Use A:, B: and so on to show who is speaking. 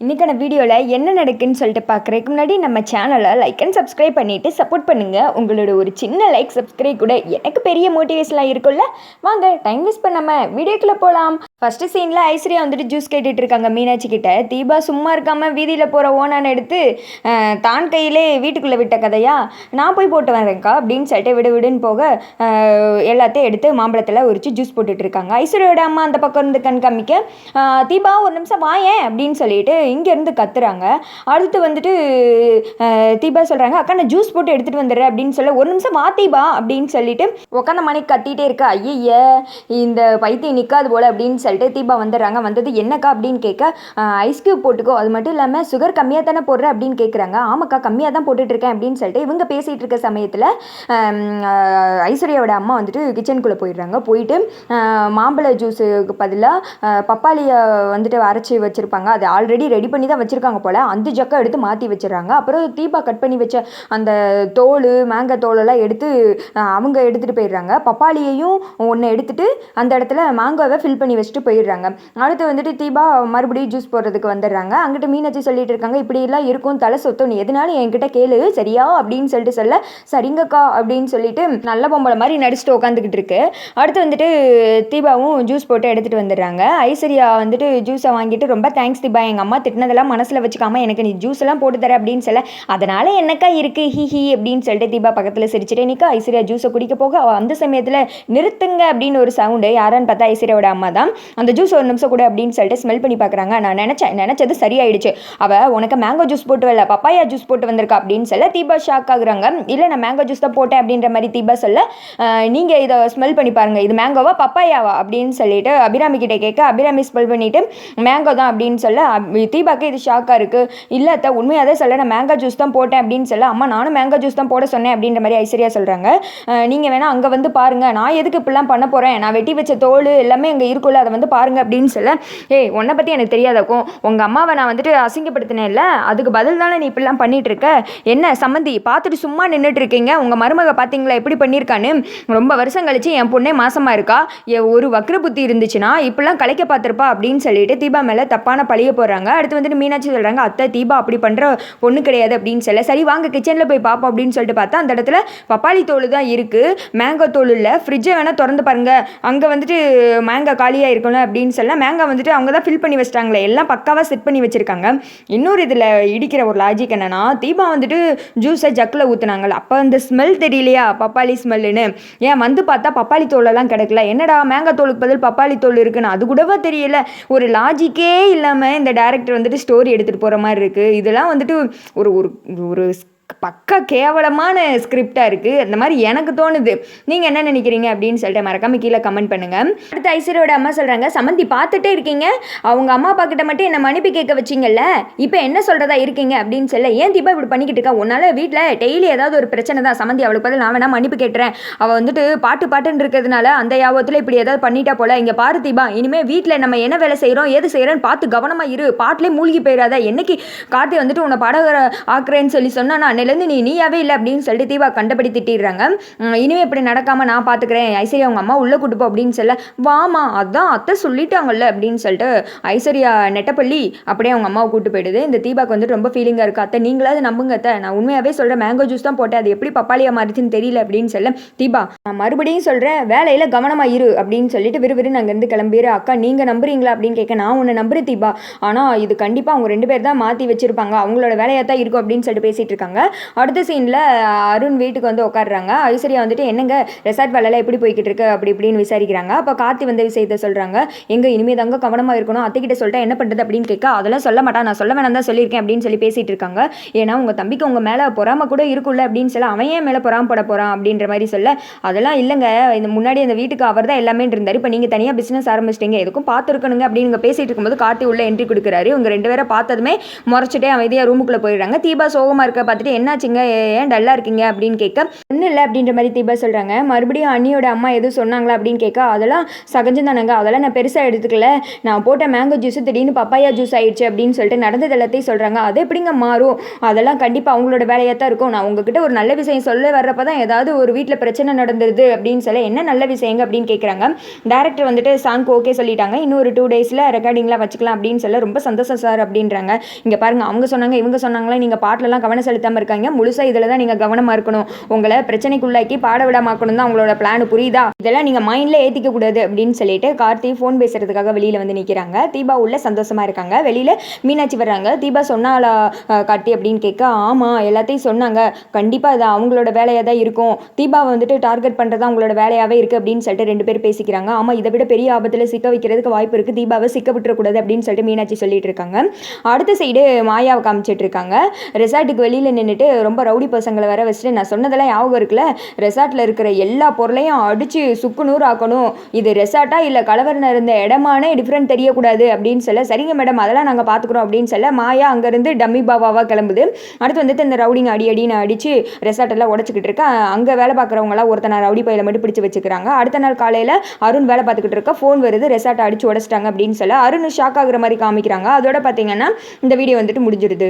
A: இன்றைக்கான வீடியோவில் என்ன நடக்குன்னு சொல்லிட்டு பார்க்குறதுக்கு முன்னாடி நம்ம சேனலை லைக் அண்ட் சப்ஸ்கிரைப் பண்ணிவிட்டு சப்போர்ட் பண்ணுங்கள். உங்களோட ஒரு சின்ன லைக் சப்ஸ்கிரைப் கூட எனக்கு பெரிய மோட்டிவேஷனாக இருக்கும்ல. வாங்க டைம் வேஸ்ட் பண்ணாமல் வீடியோக்குள்ளே போகலாம். ஃபஸ்ட்டு சீனில் ஐஸ்வர்யா வந்துட்டு ஜூஸ் கேட்டுட்டு இருக்காங்க மீனாட்சி கிட்ட. தீபா சும்மா இருக்காமல் வீதியில் போகிற ஓனான் எடுத்து தான் கையிலே வீட்டுக்குள்ளே விட்ட கதையா, நான் போய் போட்டு வரேன்க்கா அப்படின்னு சொல்லிட்டு விடுன்னு போக எல்லாத்தையும் எடுத்து மாம்பழத்தில் உரிச்சு ஜூஸ் போட்டுட்டு இருக்காங்க. ஐஸ்வர்யோட அம்மா அந்த பக்கம் இருந்து கண் காமிக்க, தீபா ஒரு நிமிஷம் வாயேன் அப்படின்னு சொல்லிட்டு இங்கேருந்து கத்துறாங்க. அடுத்து வந்துட்டு தீபா சொல்கிறாங்க, அக்கா நான் ஜூஸ் போட்டு எடுத்துகிட்டு வந்துடுறேன் அப்படின்னு சொல்ல, ஒரு நிமிஷம் வா தீபா அப்படின்னு சொல்லிட்டு உட்காந்த மணிக்கு கத்திட்டே இருக்கா. ஐய இந்த பைத்தியம் நிற்காது போல் அப்படின்னு சொல்லிட்டு தீபா வந்துடுறாங்க. வந்தது என்னக்கா அப்படின்னு கேட்க, ஐஸ் கியூப் போட்டுக்கோ, அது மட்டும் இல்லாமல் சுகர் கம்மியாக தானே போடுற அப்படின்னு கேட்குறாங்க. ஆமாக்கா கம்மியாக தான் போட்டுட்ருக்கேன் அப்படின்னு சொல்லிட்டு இவங்க பேசிகிட்டு இருக்க சமயத்தில் ஐஸ்வர்யாவோட அம்மா வந்துட்டு கிச்சனுக்குள்ளே போயிடுறாங்க. போயிட்டு மாம்பழ ஜூஸுக்கு பதிலாக பப்பாளியை வந்துட்டு அரைச்சி வச்சுருப்பாங்க. அது ஆல்ரெடி ரெடி பண்ணி தான் வச்சுருக்காங்க போல். அந்த ஜக்கை எடுத்து மாற்றி வச்சிடறாங்க. அப்புறம் தீபா கட் பண்ணி வச்ச அந்த தோல் மேங்காய் தோலெல்லாம் எடுத்து அவங்க எடுத்துகிட்டு போயிடுறாங்க. பப்பாளியையும் ஒன்று எடுத்துகிட்டு அந்த இடத்துல மேங்காவை ஃபில் பண்ணி வச்சுட்டு போயிடுறாங்க. அடுத்து வந்துட்டு தீபா மறுபடியும் ஜூஸ் போடுறதுக்கு வந்துடுறாங்க. அங்கிட்ட மீனாட்சி சொல்லிட்டு இருக்காங்க, இப்படியெல்லாம் இருக்கும் தலை சொத்தம், நீ எதனாலும் என்கிட்ட கேளு சரியா அப்படின்னு சொல்லிட்டு சொல்ல, சரிங்கக்கா அப்படின்னு சொல்லிட்டு நல்ல பொம்பளை மாதிரி நடிச்சுட்டு உட்காந்துக்கிட்டு இருக்கு. அடுத்து வந்துட்டு தீபாவும் ஜூஸ் போட்டு எடுத்துகிட்டு வந்துடுறாங்க. ஐஸ்வர்யா வந்துட்டு ஜூஸை வாங்கிட்டு, ரொம்ப தேங்க்ஸ் தீபா, எங்கள் அம்மா திட்டினதெல்லாம் மனசில் வச்சுக்காம எனக்கு நீ ஜூஸ் எல்லாம் போட்டு தர அப்படின்னு சொல்ல, அதனால் என்னக்கா இருக்குது ஹி அப்படின்னு சொல்லிட்டு தீபா பக்கத்தில் சிரிச்சுட்டு நிற்க. ஐஸ்வர்யா ஜூஸை குடிக்க போக அந்த சமயத்தில் நிறுத்துங்க அப்படின்னு ஒரு சவுண்டு. யாரான்னு பார்த்தா ஐஸ்வர்யாவோட அம்மா தான். அந்த ஜூஸ் ஒரு நிமிஷம் கூட அப்படின்னு சொல்லிட்டு ஸ்மெல் பண்ணி பார்க்குறாங்க. நான் நினச்சது சரியாயிடுச்சு, அவள் உனக்கு மேங்கோ ஜூஸ் போட்டு வரல பப்பாயா ஜூஸ் போட்டு வந்திருக்கா அப்படின்னு சொல்ல தீபா ஷாக் ஆகுறாங்க. இல்லை நான் மேங்கோ ஜூஸ் தான் போட்டேன் அப்படின்ற மாதிரி தீபா சொல்ல, நீங்கள் இதை ஸ்மெல் பண்ணி பாருங்கள், இது மேங்கோவா பப்பாயாவா அப்படின்னு சொல்லிட்டு அபிராமி கிட்டே கேட்க, அபிராமி ஸ்மெல் பண்ணிவிட்டு மேங்கோ தான் அப்படின்னு சொல்ல, தீபாக்கு இது ஷாக்காக இருக்குது. இல்லை அத்தை உண்மையாக தான் சொல்ல, நான் மேங்கோ ஜூஸ் தான் போட்டேன் அப்படின்னு சொல்ல, அம்மா நானும் மேங்கோ ஜூஸ் தான் போட சொன்னேன் அப்படின்ற மாதிரி ஐஸ்வர்யா சொல்கிறாங்க. நீங்கள் வேணால் அங்கே வந்து பாருங்கள், நான் எதுக்கு இப்படிலாம் பண்ண போகிறேன், நான் வெட்டி வச்ச தோல் எல்லாமே அங்கே இருக்குல்ல, அதை வந்து பாருங்கள் அப்படின்னு சொல்ல, உன்னை பற்றி எனக்கு தெரியாதக்கும், உங்கள் அம்மாவை நான் வந்துட்டு அசிங்கப்படுத்தினேன் இல்லை, அதுக்கு பதில் தானே நீ இப்படிலாம் பண்ணிகிட்டு இருக்க, என்ன சம்மந்தி பார்த்துட்டு சும்மா நின்றுட்டு இருக்கீங்க, உங்கள் மருமக பார்த்தீங்களா எப்படி பண்ணியிருக்கான்னு, ரொம்ப வருஷம் கழிச்சு என் பொண்ணே மாசமாக இருக்கா, ஒரு வக்ர புத்தி இருந்துச்சுன்னா இப்படிலாம் கலைக்க பார்த்துருப்பா அப்படின்னு சொல்லிட்டு தீபா மேலே தப்பான பழிய போடுறாங்க. அடுத்து வந்துட்டு மீனாட்சி சொல்கிறாங்க, அத்தை தீபா அப்படி பண்ணுற பொண்ணு கிடையாது அப்படின்னு சொல்ல, சரி வாங்க கிச்சனில் போய் பார்ப்போம் அப்படின்னு சொல்லிட்டு பார்த்தா அந்த இடத்துல பப்பாளி தோல் தான் இருக்குது, மேங்கோ தோல் இல்லை. ஃப்ரிட்ஜை வேணால் திறந்து பாருங்கள், அங்கே வந்துட்டு மேங்கா காலியாக இருக்கணும் அப்படின்னு சொல்ல, மேங்கா வந்துட்டு அவங்க தான் ஃபில் பண்ணி வச்சிட்டாங்களே, எல்லாம் பக்காவாக செட் பண்ணி வச்சுருக்காங்க. இன்னொரு இதில் இடிக்கிற ஒரு லாஜிக் என்னன்னா, தீபா வந்துட்டு ஜூஸை ஜக்கில் ஊற்றுனாங்களா, அப்போ அந்த ஸ்மெல் தெரியலையா பப்பாளி ஸ்மெல்லுன்னு, ஏன் வந்து பார்த்தா பப்பாளி தோலெல்லாம் கிடைக்கல, என்னடா மேங்கா தோலுக்கு பதில் பப்பாளி தோல் இருக்குன்னு அது கூடவா தெரியல. ஒரு லாஜிக்கே இல்லாமல் இந்த டைரக்டர் வந்துட்டு ஸ்டோரி எடுத்துகிட்டு போகிற மாதிரி இருக்குது. இதெல்லாம் வந்துட்டு ஒரு ஒரு பக்கா கேவலமான ஸ்கிரிப்டாக இருக்குது. அந்த மாதிரி எனக்கு தோணுது. நீங்கள் என்ன நினைக்கிறீங்க அப்படின்னு சொல்லிட்டு மறக்காம கீழே கமெண்ட் பண்ணுங்கள். அடுத்து ஐஸ்வர்யோட அம்மா சொல்கிறாங்க, சமந்தி பார்த்துட்டே இருக்கீங்க, அவங்க அம்மா அப்பா கிட்ட மட்டும் என்ன மன்னிப்பு கேட்க வச்சிங்கல்ல, இப்போ என்ன சொல்கிறதா இருக்கீங்க அப்படின்னு சொல்ல, ஏன் தீபா இப்படி பண்ணிக்கிட்டு இருக்கா, உன்னால் வீட்டில் டெய்லி ஏதாவது ஒரு பிரச்சனை தான் சமந்தி, அவளுக்கு பதில் நான் வேணா மன்னிப்பு கேட்டுறேன், அவள் வந்துட்டு பாட்டுன்னு இருக்கிறதுனால அந்த யாபத்தில் இப்படி ஏதாவது பண்ணிட்டா போல, இங்கே பாரு தீபா, இனிமேல் வீட்டில் நம்ம என்ன வேலை செய்கிறோம் ஏது செய்கிறோன்னு பார்த்து கவனமாக இரு, பாட்டிலே மூழ்கி போயிடாத, என்னைக்கு கார்த்தி வந்துட்டு உன்னை பாடகர ஆக்குறேன்னு சொல்லி சொன்னால் நான் நீயாவே இல்லை அப்படின்னு சொல்லிட்டு தீபா கண்டபடி திட்டிடுறாங்க. இனிமே இப்படி நடக்காம நான் பார்த்துக்கிறேன், ஐஸ்வர்யா அவங்க அம்மா உள்ளே கூட்டு போ அப்படின்னு சொல்ல, வாமா அதான் அத்தை சொல்லிட்டாங்கல்ல அப்படின்னு சொல்லிட்டு ஐஸ்வர்யா நெட்டப்பள்ளி அப்படியே அவங்க அம்மாவை கூட்டு போயிடுது. இந்த தீபாக்கு வந்துட்டு ரொம்ப ஃபீலிங்காக இருக்குது. அத்தை நீங்களாவது நம்புங்க அத்தை, நான் உண்மையாகவே சொல்கிறேன், மேங்கோ ஜூஸ் தான் போட்டேன், அது எப்படி பப்பாளியாக மாறிச்சுன்னு தெரியல அப்படின்னு சொல்ல, தீபா நான் மறுபடியும் சொல்கிறேன் வேலையில் கவனமாக இரு அப்படின்னு சொல்லிட்டு விறுவிறுன்னு அங்கேருந்து கிளம்பிடு. அக்கா நீங்கள் நம்புறீங்களா அப்படின்னு கேட்க, நான் உன்னை நம்புறேன் தீபா, ஆனால் இது கண்டிப்பாக அவங்க 2 பேர் தான் மாற்றி வச்சிருப்பாங்க, அவங்களோட வேலையாக தான் இருக்கும் அப்படின்னு சொல்லிட்டு பேசிகிட்டு இருக்காங்க. அடுத்த சீனில் அருண் வீட்டுக்கு வந்து உட்காடுறாங்க. ஐஸ்வர்யா வந்துட்டு என்னங்க ரெசார்ட் வேலையில் எப்படி போய்கிட்டு இருக்கு அப்படி இப்படின்னு விசாரிக்கிறாங்க. அப்போ கார்த்தி வந்த விஷயத்தை சொல்கிறாங்க. எங்கே இனிமேல் தாங்க கவனமாக இருக்கணும், அத்தைக்கிட்ட சொல்லிட்டா என்ன பண்ணுறது அப்படின்னு கேட்க, அதெல்லாம் சொல்ல மாட்டா, நான் சொல்ல வேணாம் தான் சொல்லியிருக்கேன் அப்படின்னு சொல்லி பேசிகிட்டு இருக்காங்க. ஏன்னா உங்கள் தம்பிக்கு உங்கள் மேலே பொறாம கூட இருக்குல்ல அப்படின்னு சொல்ல, அவன் ஏன் மேலே பொறாம போட போகிறான் அப்படின்ற மாதிரி சொல்ல, அதெல்லாம் இல்லைங்க, இந்த முன்னாடி அந்த வீட்டுக்கு அவர் தான் எல்லாமே இருந்தார், இப்போ நீங்கள் தனியாக பிஸ்னஸ் ஆரம்பிச்சிட்டிங்க, எதுக்கும் பார்த்துருக்கணுங்க அப்படின்னு பேசிகிட்டு இருக்கும்போது கார்த்தி உள்ள என்ட்ரி கொடுக்குறாரு. இவங்க 2 பேரை பார்த்ததுமே முறைச்சிட்டே அமைதியாக ரூமுக்குள்ளே போயிடுறாங்க. தீபா சோகமாக இருக்க பார்த்துட்டு என்னாச்சுங்க, ஏன் டல்லாக இருக்கீங்க அப்படின்னு கேட்க, ஒன்றும் இல்லை அப்படின்ற மாதிரி தீபா சொல்கிறாங்க. மறுபடியும் அண்ணியோட அம்மா எதுவும் சொன்னாங்களா அப்படின்னு கேட்க, அதெல்லாம் சகஜம் தானங்க, அதெல்லாம் நான் பெருசாக எடுத்துக்கல, நான் போட்ட மேங்கோ ஜூஸ் திடீர்னு பப்பாயா ஜூஸ் ஆயிடுச்சு அப்படின்னு சொல்லிட்டு நடந்தது எல்லாத்தையும் சொல்கிறாங்க. அது எப்படிங்க மாறும், அதெல்லாம் கண்டிப்பாக அவங்களோட வேலையாக தான் இருக்கும். நான் உங்ககிட்ட ஒரு நல்ல விஷயம் சொல்ல வர்றப்ப தான் ஏதாவது ஒரு வீட்டில் பிரச்சனை நடந்துருது அப்படின்னு சொல்ல, என்ன நல்ல விஷயங்க அப்படின்னு கேட்குறாங்க. டேரக்டர் வந்துட்டு சாங்க்கு ஓகே சொல்லிட்டாங்க, இன்னும் ஒரு 2 டேஸில் ரெக்கார்டிங்லாம் வச்சுக்கலாம் அப்படின்னு சொல்ல, ரொம்ப சந்தோஷம் சார் அப்படின்றாங்க. இங்கே பாருங்கள், அவங்க சொன்னாங்க இவங்க சொன்னாங்களா, நீங்கள் பாட்டிலலாம் கவனம் செலுத்தாமல் இருக்காங்க, முழுசாக இதில் தான் நீங்கள் கவனமாக இருக்கணும், உங்களை பிரச்சனைக்குள்ளாக்கி பாட விடாமக்கணும் தான் உங்களோட பிளான், புரியுதா, இதெல்லாம் நீங்கள் மைண்டில் ஏற்றிக்க கூடாது அப்படின்னு சொல்லிட்டு கார்த்தி ஃபோன் பேசுறதுக்காக வெளியில் வந்து நிற்கிறாங்க. தீபா உள்ள சந்தோஷமாக இருக்காங்க. வெளியில் மீனாட்சி வர்றாங்க. தீபா சொன்னாலா கார்த்தி அப்படின்னு கேட்க, ஆமாம் எல்லாத்தையும் சொன்னாங்க, கண்டிப்பாக அது அவங்களோட வேலையாக தான் இருக்கும், தீபாவை வந்துட்டு டார்கெட் பண்ணுறது அவங்களோட வேலையாகவே இருக்குது அப்படின்னு சொல்லிட்டு 2 பேர் பேசிக்கிறாங்க. ஆமாம், இதை விட பெரிய ஆபத்தில் சிக்க வைக்கிறதுக்கு வாய்ப்பு இருக்குது, தீபாவை சிக்க விட்டுறக்கூடாது அப்படின்னு சொல்லிட்டு மீனாட்சி சொல்லிட்டு இருக்காங்க. அடுத்த சைடு மாயாவை காமிச்சிட்டு இருக்காங்க. ரெசார்ட்டுக்கு வெளியில் நின்றுட்டு ரொம்ப ரவுடி பசங்களை வர வச்சுட்டு, நான் சொன்னதெல்லாம் ஞாபகம் இருக்குல்ல, ரெசார்ட்டில் இருக்கிற எல்லா பொருளையும் அடித்து சுக்குநூறு ஆக்கணும், இது ரெசார்ட்டா இல்லை கலவரம் இருந்த இடமானே டிஃப்ரெண்ட் தெரியக்கூடாது அப்படின்னு சொல்ல, சரிங்க மேடம் அதெல்லாம் நாங்கள் பார்த்துக்குறோம் அப்படின்னு சொல்ல, மாயா அங்கேருந்து டம்மி பாபாவாக கிளம்புது. அடுத்து வந்துட்டு இந்த ரவுடிங்க அடின்னு அடித்து ரெசார்ட்டெல்லாம் உடச்சிக்கிட்டு இருக்கா. அங்கே வேலை பார்க்குறவங்களாம் ஒருத்தனை ரவுடி பையில மட்டும் பிடிச்சி வச்சுக்கிறாங்க. அடுத்த நாள் காலையில் அருண் வேலை பார்த்துக்கிட்டு இருக்க, ஃபோன் வருது, ரெசார்ட்டை அடித்து உடச்சிட்டாங்க அப்படின்னு சொல்ல அருண் ஷாக் ஆகுற மாதிரி காமிக்கிறாங்க. அதோட பார்த்தீங்கன்னா இந்த வீடியோ வந்துட்டு முடிஞ்சிருது.